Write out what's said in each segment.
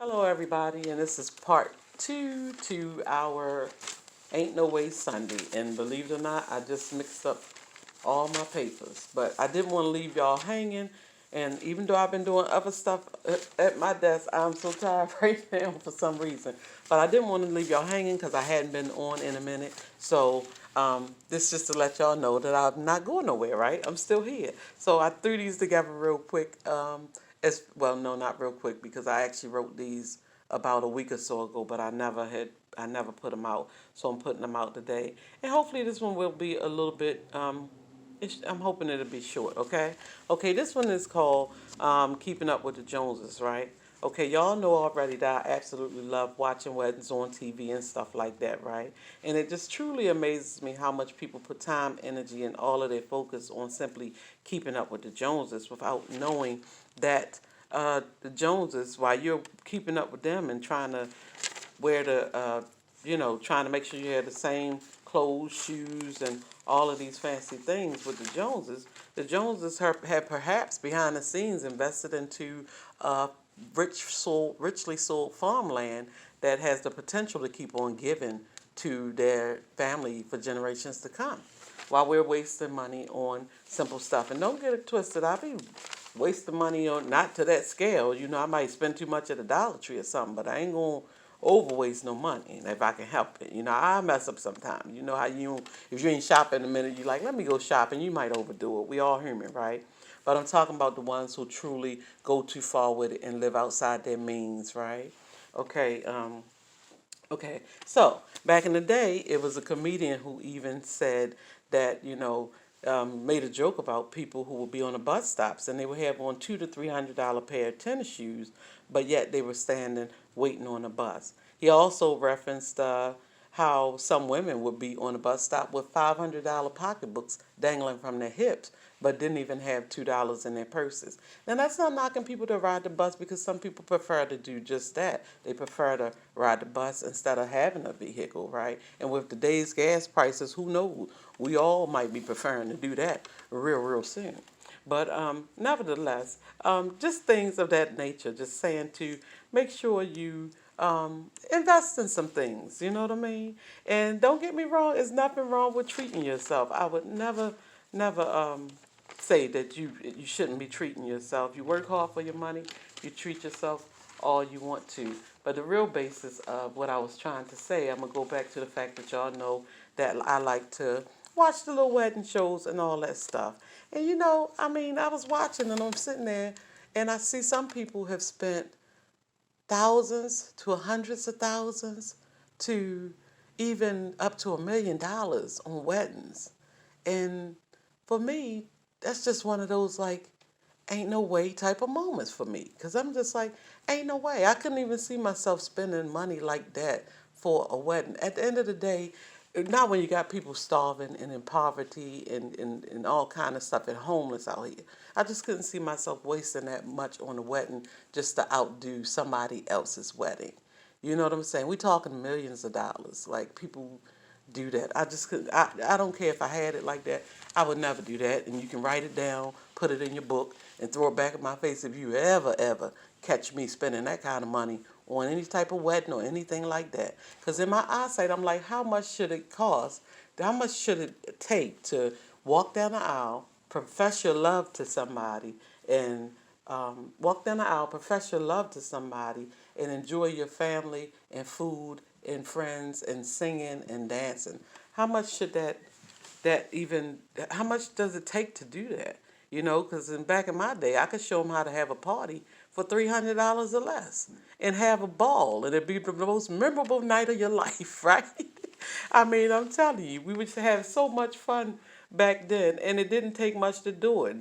Hello, everybody, and this is part two to our Ain't No Way Sunday. And believe it or not, I just mixed up all my papers, but I didn't want to leave y'all hanging. And even though I've been doing other stuff at my desk, I'm so tired right now for some reason. But I didn't want to leave y'all hanging because I hadn't been on in a minute. So this just to let y'all know that I'm not going nowhere, right? I'm still here. So I threw these together real quick. As well, no, not real quick because I actually wrote these about a week or so ago, but I never put them out. So I'm putting them out today, and hopefully this one will be a little bit. I'm hoping it'll be short. Okay, okay. This one is called "Keeping Up with the Joneses." Right. Okay, y'all know already that I absolutely love watching weddings on TV and stuff like that, right? And it just truly amazes me how much people put time, energy, and all of their focus on simply keeping up with the Joneses without knowing that the Joneses, while you're keeping up with them and trying to wear trying to make sure you have the same clothes, shoes, and all of these fancy things with the Joneses have perhaps behind the scenes invested into richly sold farmland that has the potential to keep on giving to their family for generations to come while we're wasting money on simple stuff. And don't get it twisted, I'll be wasting money on, not to that scale. I might spend too much at the Dollar Tree or something, but I ain't going to over waste no money if I can help it. I mess up sometimes. You know how if you ain't shopping a minute, you like, let me go shopping. You might overdo it. We all human, right? But I'm talking about the ones who truly go too far with it and live outside their means, right? Okay, okay. So back in the day, it was a comedian who even said that, made a joke about people who would be on the bus stops and they would have on $200 to $300 pair of tennis shoes, but yet they were standing waiting on a bus. He also referenced how some women would be on a bus stop with $500 pocketbooks dangling from their hips, but didn't even have $2 in their purses. Now, that's not knocking people to ride the bus because some people prefer to do just that. They prefer to ride the bus instead of having a vehicle, right? And with today's gas prices, who knows? We all might be preferring to do that real soon. But nevertheless, just things of that nature, just saying to make sure you invest in some things, you know what I mean? And don't get me wrong, there's nothing wrong with treating yourself. I would never say that you shouldn't be treating yourself. You work hard for your money, you treat yourself all you want to. But the real basis of what I was trying to say, I'm going to go back to the fact that y'all know that I like to watch the little wedding shows and all that stuff. And I was watching and I'm sitting there and I see some people have spent thousands to hundreds of thousands to even up to $1 million on weddings. And for me, that's just one of those like, ain't no way type of moments for me. Because I'm just like, ain't no way. I couldn't even see myself spending money like that for a wedding. At the end of the day, not when you got people starving and in poverty and all kind of stuff and homeless out here. I just couldn't see myself wasting that much on a wedding just to outdo somebody else's wedding. You know what I'm saying? We talking millions of dollars. Like people do that. I just couldn't. I don't care if I had it like that. I would never do that. And you can write it down, put it in your book, and throw it back in my face if you ever catch me spending that kind of money on any type of wedding or anything like that. Because in my eyesight, I'm like, how much should it cost? How much should it take to walk down the aisle, profess your love to somebody, and walk down the aisle, profess your love to somebody, and enjoy your family and food and friends and singing and dancing? How much should how much does it take to do that? Because back in my day, I could show them how to have a party for $300 or less and have a ball, and it'd be the most memorable night of your life, right? I mean, I'm telling you, we would have so much fun back then, and it didn't take much to do it.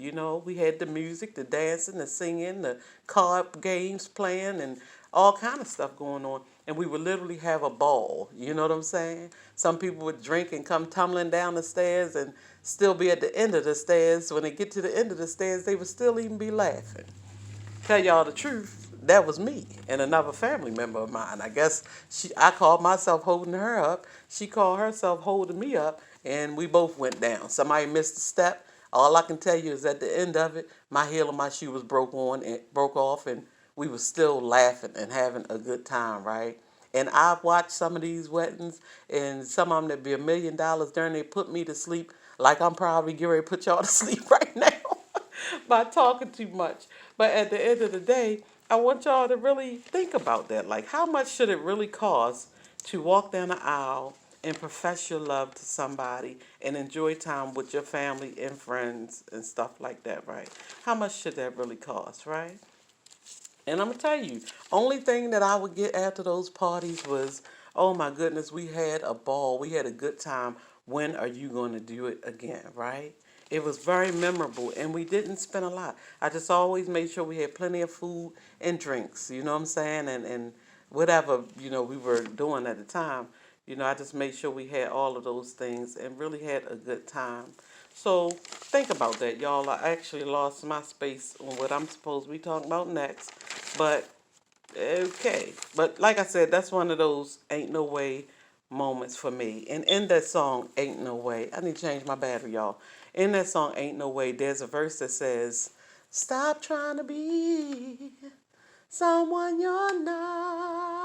We had the music, the dancing, the singing, the card games playing, and all kind of stuff going on, and we would literally have a ball. You know what I'm saying? Some people would drink and come tumbling down the stairs and still be at the end of the stairs. When they get to the end of the stairs, they would still even be laughing. Tell y'all the truth, that was me and another family member of mine. I guess I called myself holding her up. She called herself holding me up, and we both went down. Somebody missed a step. All I can tell you is at the end of it, my heel of my shoe was broke off, and we were still laughing and having a good time, right? And I've watched some of these weddings, and some of them that be $1 million during they put me to sleep, like I'm probably getting ready to put y'all to sleep right now by talking too much. But at the end of the day, I want y'all to really think about that. Like, how much should it really cost to walk down the aisle and profess your love to somebody and enjoy time with your family and friends and stuff like that, right? How much should that really cost, right? And I'm gonna tell you, only thing that I would get after those parties was, oh my goodness, we had a ball, we had a good time. When are you gonna do it again, right? It was very memorable, and we didn't spend a lot. I just always made sure we had plenty of food and drinks. You know what I'm saying? And whatever we were doing at the time. I just made sure we had all of those things and really had a good time. So think about that, y'all. I actually lost my space on what I'm supposed to be talking about next. But okay. But like I said, that's one of those ain't no way moments for me. And in that song, Ain't No Way, I need to change my battery, y'all. In that song, Ain't No Way, there's a verse that says, stop trying to be someone you're not.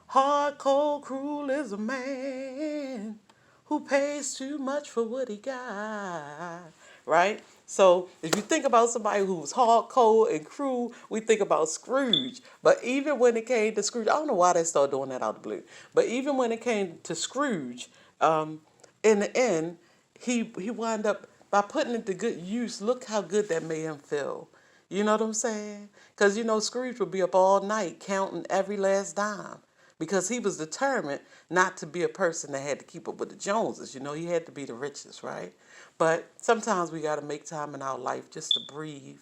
Hard, cold, cruel is a man who pays too much for what he got. Right? So if you think about somebody who's hard, cold, and cruel, we think about Scrooge. But even when it came to Scrooge, I don't know why they started doing that out of the blue. But even when it came to Scrooge, in the end, he wound up by putting it to good use. Look how good that made him feel. You know what I'm saying? Because Scrooge would be up all night counting every last dime because he was determined not to be a person that had to keep up with the Joneses. He had to be the richest, right? But sometimes we got to make time in our life just to breathe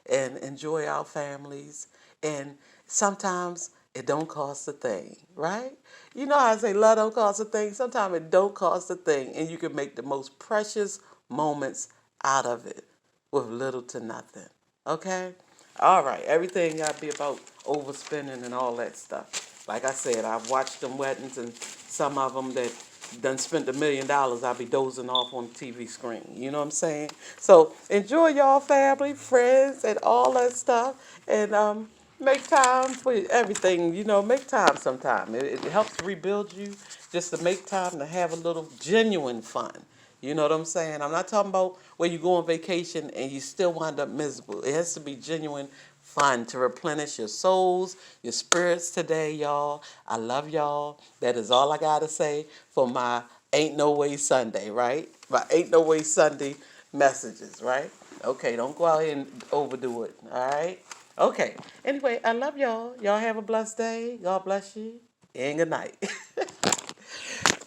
and enjoy our families. And sometimes it don't cost a thing, right? You know how I say love don't cost a thing? Sometimes it don't cost a thing, and you can make the most precious moments out of it with little to nothing. Okay? All right. Everything got to be about overspending and all that stuff. Like I said, I've watched them weddings, and some of them that done spent $1 million, I'll be dozing off on the TV screen. You know what I'm saying? So enjoy y'all family, friends, and all that stuff. And make time for everything. Make time sometime. It helps rebuild you just to make time to have a little genuine fun. You know what I'm saying? I'm not talking about where you go on vacation and you still wind up miserable. It has to be genuine fun to replenish your souls, your spirits today, y'all. I love y'all. That is all I got to say for my Ain't No Way Sunday, right? My Ain't No Way Sunday messages, right? Okay, don't go out here and overdo it, all right? Okay. Anyway, I love y'all. Y'all have a blessed day. God bless you. And good night.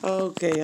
Okay.